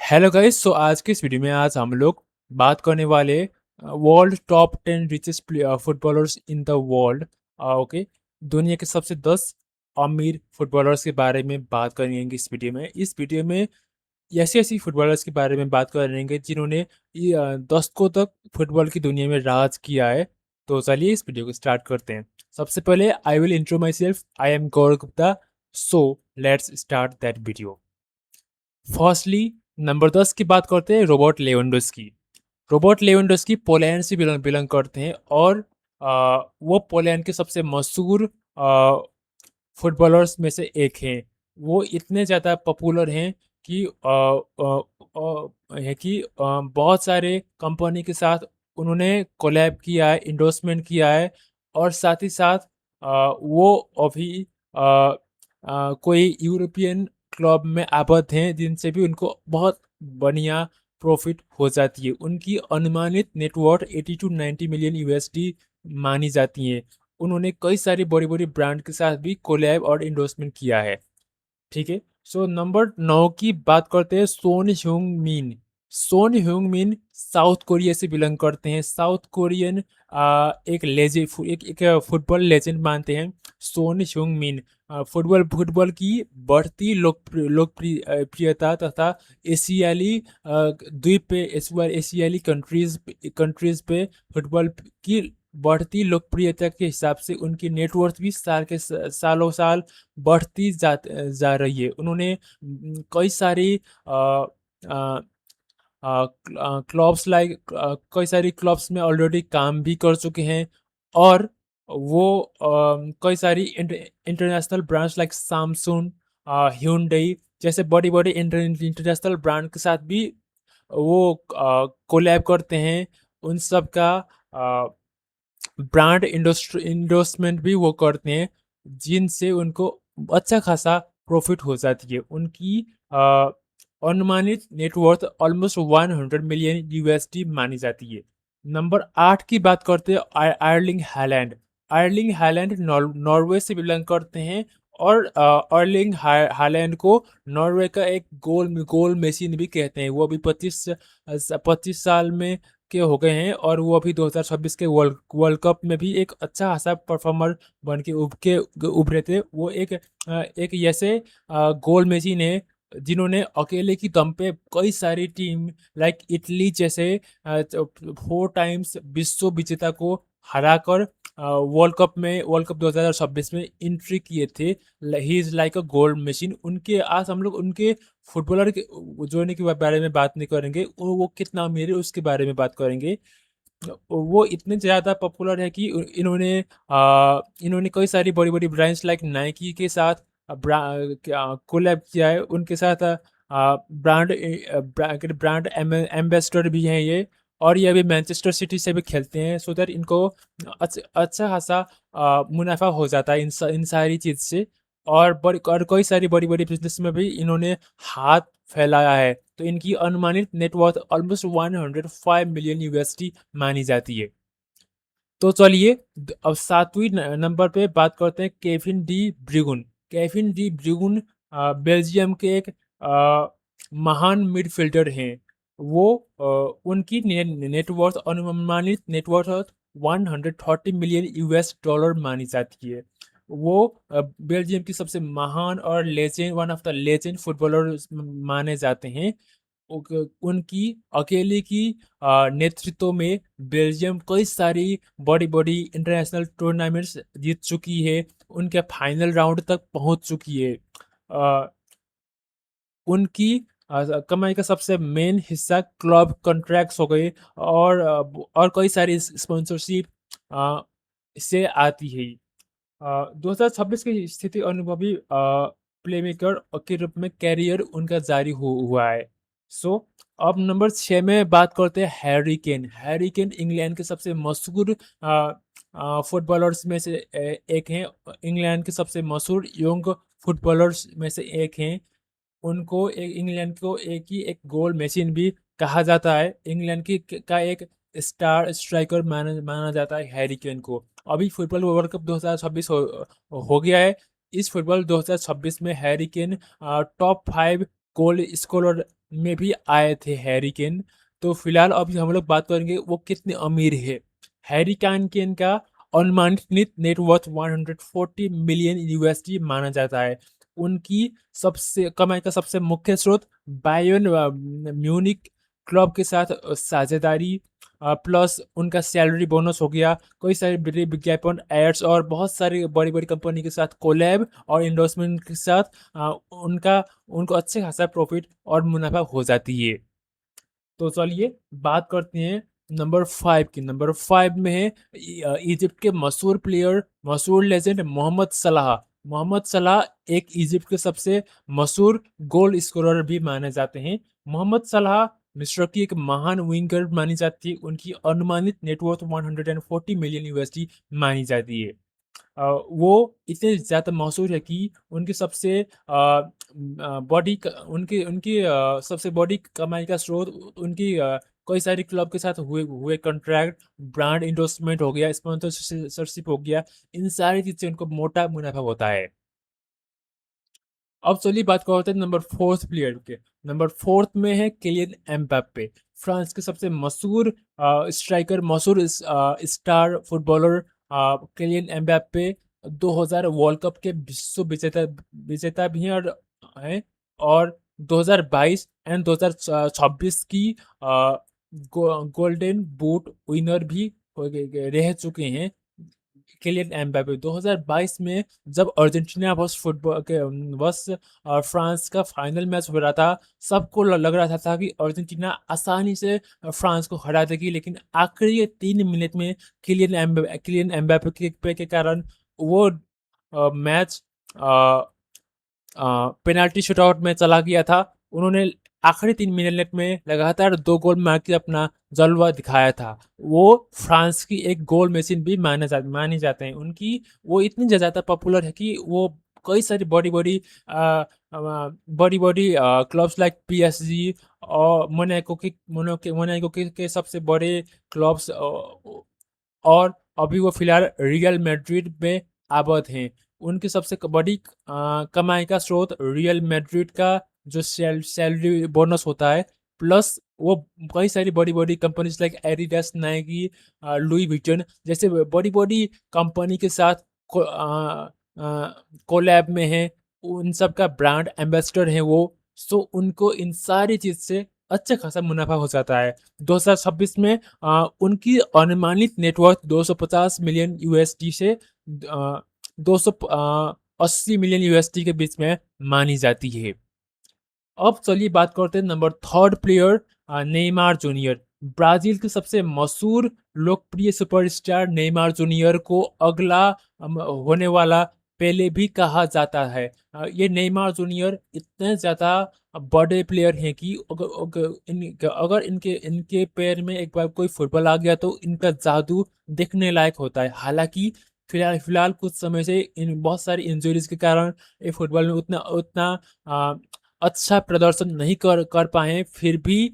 Hello guys. आज की इस वीडियो में हम लोग बात करने वाले world top 10 richest footballers in the world. Okay, दुनिया के सबसे 10 अमीर फुटबॉलर्स के बारे में बात करेंगे इस वीडियो में ऐसी ऐसी फुटबॉलर्स के बारे में बात करेंगे जिन्होंने दशकों तक फुटबॉल की दुनिया में राज किया है। तो चलिए इस वीडियो को स्टार्ट करते हैं। सबसे पहले I will intro my self, I am Gaurav Gupta. So let's start that video. Firstly, number 10 की बात करते हैं, Robert Lewandowski. Robert Lewandowski Poland से बिलोंग करते हैं और वो पोलैंड के सबसे मशहूर फुटबॉलर्स में से एक हैं। वो इतने ज़्यादा पॉपुलर हैं कि बहुत सारे कंपनी के साथ उन्होंने कोलैब किया है, इंडोर्समेंट किया है। और साथ ही साथ वो अभी कोई यूरोपियन क्लब में आबद्ध हैं जिनसे भी उनको बहुत बढ़िया प्रॉफिट हो जाती है। उनकी अनुमानित नेटवर्थ 80 टू 90 मिलियन यूएसडी मानी जाती है। उन्होंने कई सारी बड़ी-बड़ी ब्रांड के साथ भी कोलैब और एंडोर्समेंट किया है। ठीक है। सो नंबर 9 की बात करते हैं, सोन ह्यूंग मिन। सोन ह्यूंग मिन साउथ कोरिया से बिलोंग करते हैं। साउथ कोरियन एक फुटबॉल लेजेंड मानते हैं सोन ह्यूंग मिन। फुटबॉल की बढ़ती प्रियता तथा एशियाली द्वीप पे एशियाली कंट्रीज पे फुटबॉल की बढ़ती लोकप्रियता के हिसाब से उनकी नेटवर्थ भी सालों साल बढ़ती जा रही है। उन्होंने कई सारी कई सारी क्लब्स में ऑलरेडी काम भी कर चुके हैं। और वो कई सारी international brands like Samsung, hyundai जैसे बड़ी बड़ी इंटरनेशनल ब्रांड के साथ भी वो कोलैब करते हैं। उन सब का ब्रांड इंडोर्समेंट भी वो करते हैं, जिनसे उनको अच्छा खासा प्रॉफिट हो जाती है। उनकी अनुमानित नेटवर्थ ऑलमोस्ट 100 मिलियन यूएसडी मानी जाती है। नंबर 8 की बात करते हैं, आयरलिंग हालैंड। आयरलिंग हालैंड नॉर्वे से बिलोंग करते हैं। और अर्लिंग हालैंड को नॉर्वे का एक गोल मशीन भी कहते हैं। वो अभी 25 साल में के हो गए हैं और वो अभी 2026 के वर्ल्ड कप में भी एक अच्छा खासा परफॉर्मर बन के उभरे थे। वो एक ऐसे गोल मशीन है जिन्होंने अकेले की दम पे कई सारी टीम लाइक इटली जैसे 4 टाइम्स विश्व विजेता को हराकर वर्ल्ड कप 2026 में एंट्री किए थे। He is like a gold machine. उनके आज हम लोग उनके फुटबॉलर के जोड़ने के बारे में बात नहीं करेंगे, वो कितना अमीर है उसके बारे में बात करेंगे। वो इतने ज़्यादा पॉपुलर है कि इन्होंने कई सारी बड़ी बड़ी ब्रांड्स लाइक नाइकी के साथ कोलैब किया है। उनके साथ ब्रांड एम्बेसडर भी हैं ये। और ये अभी मैनचेस्टर सिटी से भी खेलते हैं, सो दैट इनको अच्छा खासा मुनाफा हो जाता है इन सारी चीज़ से। और कई सारी बड़ी बड़ी बिजनेस में भी इन्होंने हाथ फैलाया है। तो इनकी अनुमानित नेटवर्थ ऑलमोस्ट 105 मिलियन यूएसडी मानी जाती है। तो चलिए अब 7वीं नंबर पे बात करते हैं, Kevin De Bruyne. Kevin De Bruyne Belgium के एक महान मिडफील्डर हैं। वो उनकी नेटवर्थ अनुमानित नेटवर्थ 130 मिलियन यूएस डॉलर मानी जाती है। वो बेल्जियम की सबसे महान और legend one of the legend footballer माने जाते हैं। उनकी अकेले की नेतृत्व में बेल्जियम कई सारी बड़ी-बड़ी इंटरनेशनल टूर्नामेंट्स जीत चुकी है। उनके फाइनल राउंड तक पहुंच चुकी है। अ, उनकी कमाई का सबसे मेन हिस्सा क्लब कॉन्ट्रैक्ट्स हो गए और कई सारी स्पॉन्सरशिप से आती है। 2026 की स्थिति अनुभवी प्लेमेकर के रूप में कैरियर उनका जारी हुआ है। सो अब नंबर 6 में बात करते हैं, Harry Kane. Harry Kane England के सबसे मशहूर फुटबॉलर्स में से एक हैं। इंग्लैंड के सबसे मशहूर यंग फुटबॉलर्स में से एक हैं। उनको इंग्लैंड को एक गोल मशीन भी कहा जाता है। इंग्लैंड का एक स्टार स्ट्राइकर माना जाता है हैरी केन को। अभी फुटबॉल वर्ल्ड कप 2026 हो गया है। इस फुटबॉल 2026 में Harry Kane top 5 goal scorer में भी आए थे हैरी केन। तो फिलहाल अभी हम लोग बात करेंगे वो कितने अमीर है। हैरी केन का अनुमानित नेटवर्थ 140 मिलियन यूएसडी माना जाता है। उनकी सबसे कमाई का सबसे मुख्य स्रोत बायर्न म्यूनिक क्लब के साथ साझेदारी, प्लस उनका सैलरी बोनस हो गया, कई सारे बड़े विज्ञापन एड्स और बहुत सारी बड़ी बड़ी कंपनी के साथ कोलैब और इंडोर्समेंट के साथ उनका उनको अच्छे खासा प्रॉफिट और मुनाफा हो जाती है। तो चलिए बात करते हैं नंबर 5 की। नंबर 5 में है इजिप्ट के मशहूर प्लेयर, मशहूर लेजेंड मोहम्मद सलाह। मोहम्मद सलाह एक इजिप्ट के सबसे मशहूर गोल स्कोरर भी माने जाते हैं। मोहम्मद सलाह मिस्र की एक महान विंगर मानी जाती है। उनकी अनुमानित नेटवर्थ 140 मिलियन यूएसडी मानी जाती है। वो इतने ज़्यादा मशहूर है कि उनकी सबसे बॉडी उनकी उनकी सबसे बड़ी कमाई का स्रोत उनकी कई सारी क्लब के साथ हुए हुए कॉन्ट्रैक्ट, ब्रांड इंडोर्समेंट हो गया, स्पॉन्सरशिप हो गया, इन सारी चीज़ से उनको मोटा मुनाफा होता है। अब चलिए बात करते हैं नंबर 4th प्लेयर के। नंबर 4th में है किलियन एम्बाप्पे। फ्रांस के सबसे मशहूर स्ट्राइकर, मशहूर star footballer Kylian Mbappe 2000 world cup के विश्व विजेता विजेता भी हैं और 2022 एंड 2026 की गोल्डन बूट विनर भी रह चुके हैं। किलियन एम्बापे 2022 में जब अर्जेंटीना वर्स फुटबॉल के वर्स फ्रांस का फाइनल मैच हो रहा था, सबको लग रहा था कि अर्जेंटीना आसानी से फ्रांस को हरा देगी, लेकिन आखिरी 3 मिनट में किलियन एम्बापे के कारण वो मैच पेनाल्टी शूटआउट में चला गया था। उन्होंने आखिरी 3 मिनट में लगातार 2 गोल मार के अपना जलवा दिखाया था। वो फ्रांस की एक गोल मशीन भी मानी जाते हैं। उनकी वो इतनी ज़्यादा पॉपुलर है कि वो कई सारी बड़ी बड़ी क्लब्स लाइक पीएसजी और मोनाको के सबसे बड़े क्लब्स और अभी वो फिलहाल रियल मैड्रिड में आबद हैं। उनकी सबसे बड़ी कमाई का स्रोत रियल मैड्रिड का जो सैलरी बोनस होता है, प्लस वो कई सारी बड़ी बड़ी companies like Adidas, Nike, Louis विटन जैसे बड़ी बड़ी कंपनी के साथ कोलैब में है। उन सब का ब्रांड एम्बेसडर है वो। सो उनको इन सारी चीज़ से अच्छा खासा मुनाफा हो जाता है। 2026 में उनकी अनुमानित नेटवर्थ 250 मिलियन यूएसडी से 280 मिलियन यूएसडी के बीच में मानी जाती है। अब चलिए बात करते हैं number 3rd player, Neymar junior. Brazil के सबसे मशहूर लोकप्रिय सुपरस्टार नेमार जूनियर को अगला होने वाला पेले भी कहा जाता है। ये नेमार जूनियर इतने ज़्यादा बड़े प्लेयर हैं कि अगर इनके इनके पैर में एक बार कोई फुटबॉल आ गया तो इनका जादू देखने लायक होता है। हालांकि फिलहाल फिलहाल कुछ समय से इन बहुत सारी इंजरीज के कारण ये फुटबॉल में उतना उतना अच्छा प्रदर्शन नहीं कर पाए। फिर भी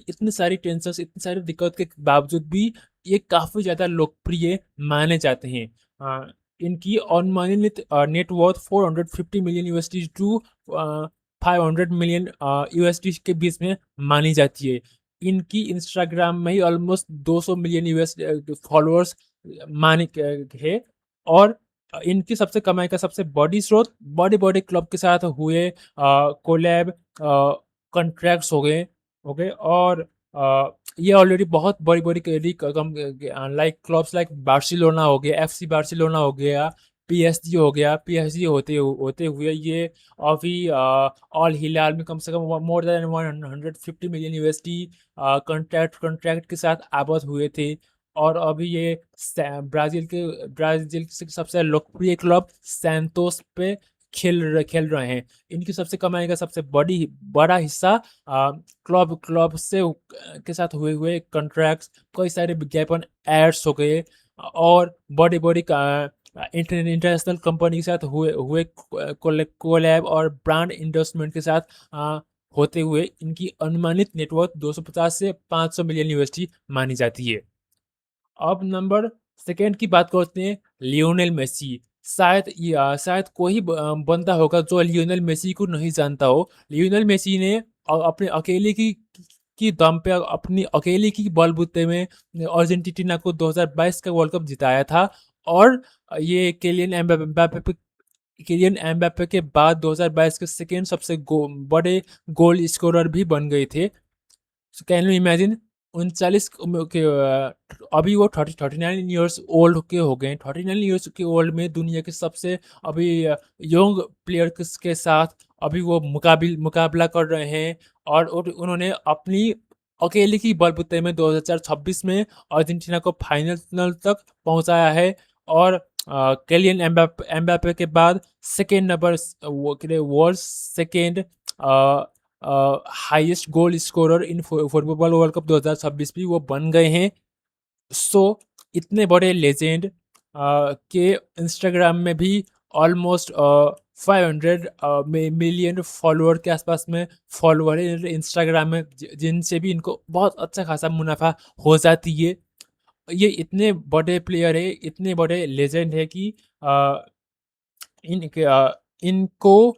इतनी सारी टेंशन्स, इतनी सारी दिक्कत के बावजूद भी ये काफ़ी ज़्यादा लोकप्रिय माने जाते हैं। इनकी अनुमानित net worth 450 million USD to 500 million USD के बीच में मानी जाती है। इनकी इंस्टाग्राम में ही ऑलमोस्ट 200 मिलियन यूएस फॉलोअर्स माने है। और इनकी सबसे कमाई का सबसे बड़ी स्रोत बड़े बड़े क्लब के साथ हुए कोलैब कॉन्ट्रैक्ट्स हो गए और ये ऑलरेडी बहुत बड़ी बड़ी लाइक क्लब्स लाइक बार्सिलोना हो गया, एफसी बार्सिलोना हो गया, पीएसजी हो गया। पीएसजी होते हुए ये अभी ऑल हिलाल में कम से कम more than 150 million USD contract के साथ आबद हुए थे। और अभी ये ब्राज़ील के सबसे लोकप्रिय क्लब सैंतोस पे खेल रहे हैं। इनकी सबसे कमाई का सबसे बड़ा हिस्सा क्लब से के साथ हुए हुए कॉन्ट्रैक्ट्स, कई सारे विज्ञापन एड्स हो गए और बड़ी इंटरनेशनल कंपनी के साथ हुए हुए कोलैब और ब्रांड इंडोर्समेंट के साथ होते हुए इनकी अनुमानित नेटवर्थ 250 से 500 मिलियन यूएसडी मानी जाती है। अब नंबर 2 की बात करते हैं, लियोनेल मेसी। शायद कोई बंदा होगा जो लियोनेल मेसी को नहीं जानता हो। लियोनेल मेसी ने अपने अकेले की दम पे, अपनी अकेले की बलबूते में अर्जेंटीना को 2022 का वर्ल्ड कप जिताया था। और ये किलियन एम्बापे के बाद 2022 के सेकेंड सबसे बड़े गोल स्कोरर भी बन गए थे। कैन यू इमेजिन, 39 के अभी वो 39 ईयर्स ओल्ड के हो गए। 39 ईयर्स के ओल्ड में दुनिया के सबसे अभी यंग प्लेयर के साथ अभी वो मुकाबला कर रहे हैं। और उन्होंने अपनी अकेले की बलबूते में 2026 में अर्जेंटीना को फाइनल तक पहुंचाया है। और किलियन एम्बापे के बाद second number, world second highest goal scorer in football world cup 2026 भी वो बन गए हैं। सो इतने बड़े लेजेंड के इंस्टाग्राम में भी ऑलमोस्ट 500 मिलियन फॉलोअर के आसपास में फॉलोअर है इंस्टाग्राम में, जिनसे भी इनको बहुत अच्छा खासा मुनाफा हो जाती है। ये इतने बड़े प्लेयर है, इतने बड़े लेजेंड है कि इनको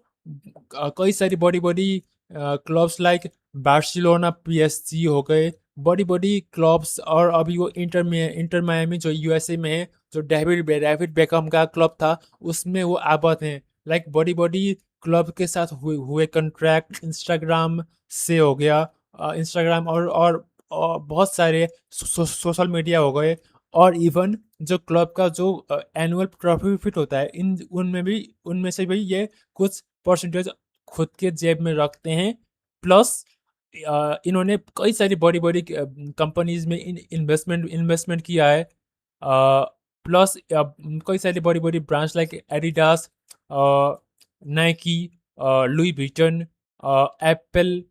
कई सारी बड़ी क्लब्स लाइक बार्सिलोना, पीएसजी हो गए, बड़ी क्लब्स। और अभी वो इंटर मायामी जो यूएसए में है, जो डेविड बेकम का क्लब था, उसमें वो आबद हैं। लाइक बड़ी क्लब के साथ हुए कंट्रैक्ट इंस्टाग्राम से हो गया। इंस्टाग्राम और बहुत सारे सोशल मीडिया हो गए। और इवन जो क्लब का जो एनुअल प्रॉफिट होता है, उनमें से भी ये कुछ परसेंटेज खुद के जेब में रखते हैं। प्लस इन्होंने कई सारी बड़ी कंपनीज में इन्वेस्टमेंट किया है। प्लस कई सारी बड़ी branch like Adidas, Nike, Louis विटन, Apple,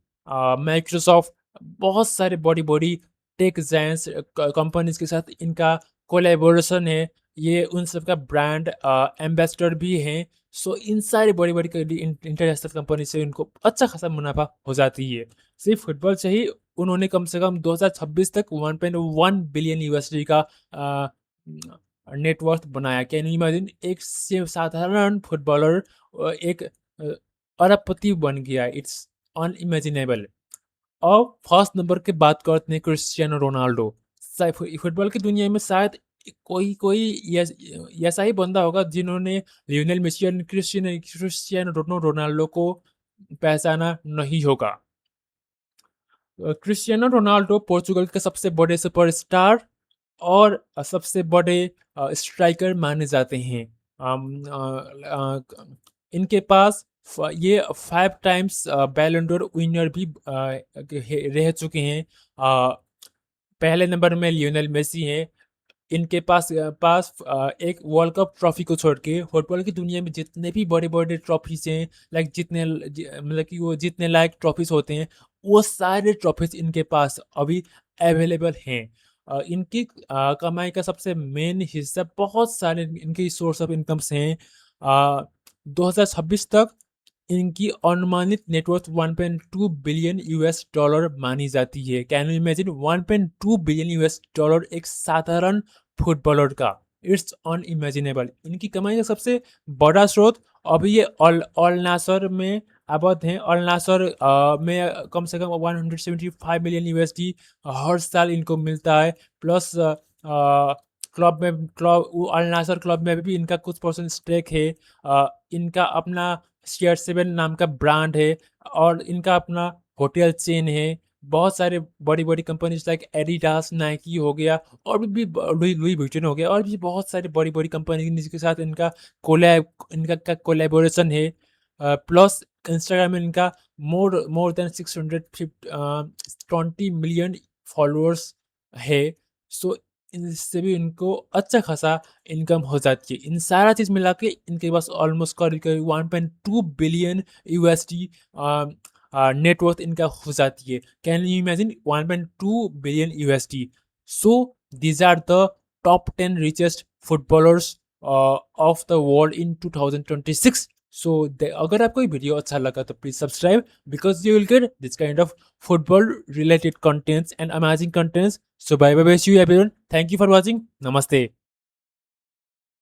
Microsoft, बहुत सारे बड़ी टेक जायंट्स कंपनीज के साथ इनका कोलैबोरेशन है। ये उन सब का ब्रांड एम्बेसडर भी हैं। सो इन सारी बड़ी इंटरनेशनल कंपनी से उनको अच्छा खासा मुनाफा हो जाती है। सिर्फ फुटबॉल से ही उन्होंने कम से कम 2026 तक 1.1 बिलियन यूएसडी का नेटवर्थ बनाया। कैन यू इमेजिन, एक से साधारण फुटबॉलर एक अरबपति बन गया। It's unimaginable. और फर्स्ट नंबर की बात करते हैं क्रिस्टियानो रोनाल्डो। फुटबॉल की दुनिया में शायद कोई ऐसा ही बंदा होगा जिन्होंने लियोनेल मेसी और क्रिस्टियानो रोनाल्डो को पहचाना नहीं होगा। क्रिस्टियानो रोनाल्डो पोर्चुगल के सबसे बड़े सुपरस्टार और सबसे बड़े स्ट्राइकर माने जाते हैं। इनके पास ये 5 टाइम्स बैलन डोर विनर भी रह चुके हैं। पहले नंबर में लियोनेल मेसी हैं। इनके पास एक वर्ल्ड कप ट्रॉफी को छोड़ के फुटबॉल की दुनिया में जितने भी बड़े ट्रॉफीज हैं, लाइक मतलब कि वो जितने लायक ट्रॉफीज होते हैं, वो सारे ट्रॉफीज इनके पास अभी अवेलेबल हैं। इनकी कमाई का सबसे मेन हिस्सा, बहुत सारे इनके सोर्स ऑफ इनकम्स हैं। 2026 तक इनकी अनुमानित नेटवर्थ 1.2 बिलियन यूएस डॉलर मानी जाती है। Can you imagine, 1.2 billion US dollar एक साधारण फुटबॉलर का। It's unimaginable. इनकी कमाई का सबसे बड़ा स्रोत अभी ये अल नासर में आबद हैं। अल नासर में कम से कम 175 मिलियन यूएसडी हर साल इनको मिलता है। प्लस अल नासर क्लब में भी इनका कुछ परसेंट स्टेक है। इनका अपना CR7 नाम का ब्रांड है और इनका अपना होटल चेन है। बहुत सारे बड़ी कंपनीज लाइक एडिडास, नाइकी हो गया, और भी लुई विटन हो गया, और भी बहुत सारी बड़ी कंपनी जिसके साथ इनका कोलैबोरेशन है। प्लस इंस्टाग्राम में इनका मोर देन 620 मिलियन फॉलोअर्स है। सो इससे भी इनको अच्छा खासा इनकम हो जाती है। इन सारा चीज़ मिला के इनके पास ऑलमोस्ट करीब 1.2 बिलियन यूएसडी नेटवर्थ इनका हो जाती है। Can you imagine, 1.2 billion USD. So these are the top 10 richest footballers of the world in 2026। So अगर आपको ये वीडियो अच्छा लगा तो please subscribe, because you will get this kind of football related contents and amazing contents. So bye bye, see you everyone. Thank you for watching. Namaste.